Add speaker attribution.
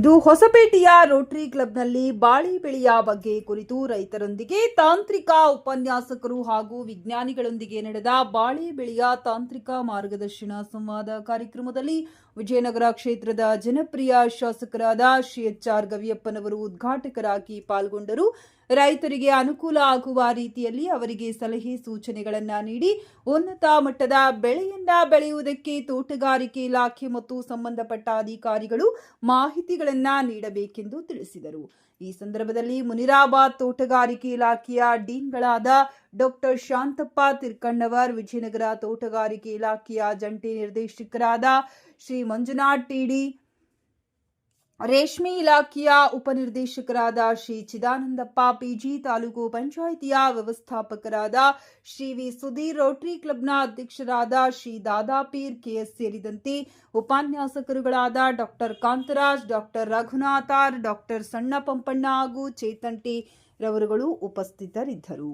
Speaker 1: ಇಂದು ಹೊಸಪೇಟೆಯ Rotary ಕ್ಲಬ್ನಲ್ಲಿ ಬಾಳೆ ಬೆಳೆಯ ಬಗ್ಗೆ ಕುರಿತು ರೈತರೊಂದಿಗೆ ತಾಂತ್ರಿಕ ಉಪನ್ಯಾಸಕರು ಹಾಗೂ ವಿಜ್ಞಾನಿಗಳೊಂದಿಗೆ ನಡೆದ ಬಾಳೆ ಬೆಳೆಯ ತಾಂತ್ರಿಕ ಮಾರ್ಗದರ್ಶನ ಸಂವಾದ ಕಾರ್ಯಕ್ರಮದಲ್ಲಿ ವಿಜಯನಗರ ಕ್ಷೇತ್ರದ ಜನಪ್ರಿಯ ಶಾಸಕರಾದ ಶ್ರೀ ಎಚ್.ಆರ್. ಗವಿಯಪ್ಪನವರು ಉದ್ಘಾಟಕರಾಗಿ ಪಾಲ್ಗೊಂಡರು. ರೈತರಿಗೆ ಅನುಕೂಲ ಆಗುವ ರೀತಿಯಲ್ಲಿ ಅವರಿಗೆ ಸಲಹೆ ಸೂಚನೆಗಳನ್ನು ನೀಡಿ ಉನ್ನತ ಮಟ್ಟದ ಬೆಳೆಯನ್ನ ಬೆಳೆಯುವುದಕ್ಕೆ ತೋಟಗಾರಿಕೆ ಇಲಾಖೆ ಮತ್ತು ಸಂಬಂಧಪಟ್ಟ ಅಧಿಕಾರಿಗಳು ಮಾಹಿತಿಗಳನ್ನು ನೀಡಬೇಕೆಂದು ತಿಳಿಸಿದರು. ಈ ಸಂದರ್ಭದಲ್ಲಿ ಮುನಿರಾಬಾದ್ ತೋಟಗಾರಿಕೆ ಇಲಾಖೆಯ ಡೀನ್ಗಳಾದ ಡಾಕ್ಟರ್ ಶಾಂತಪ್ಪ ತಿರ್ಕಣ್ಣವರ್, ವಿಜಯನಗರ ತೋಟಗಾರಿಕೆ ಇಲಾಖೆಯ ಜಂಟಿ ನಿರ್ದೇಶಕರಾದ ಶ್ರೀ ಮಂಜುನಾಥ್ ಟಿಡಿ, ರೇಷ್ಮೆ ಇಲಾಖೆಯ ಉಪನಿರ್ದೇಶಕರಾದ ಶ್ರೀ ಚಿದಾನಂದಪ್ಪ ಪಿಜಿ, ತಾಲೂಕು ಪಂಚಾಯಿತಿಯ ವ್ಯವಸ್ಥಾಪಕರಾದ ಶ್ರೀ ವಿ ಸುಧೀರ್, ರೋಟರಿ ಕ್ಲಬ್ನ ಅಧ್ಯಕ್ಷರಾದ ಶ್ರೀ ದಾದಾಪೀರ್ ಕೆಎಸ್ ಸೇರಿದಂತೆ ಉಪನ್ಯಾಸಕರುಗಳಾದ doctor Kantharaj, doctor Raghunath R, doctor Sanna Pampanna ಹಾಗೂ ಚೇತನ್ ಟಿ ರವರುಗಳು ಉಪಸ್ಥಿತರಿದ್ದರು.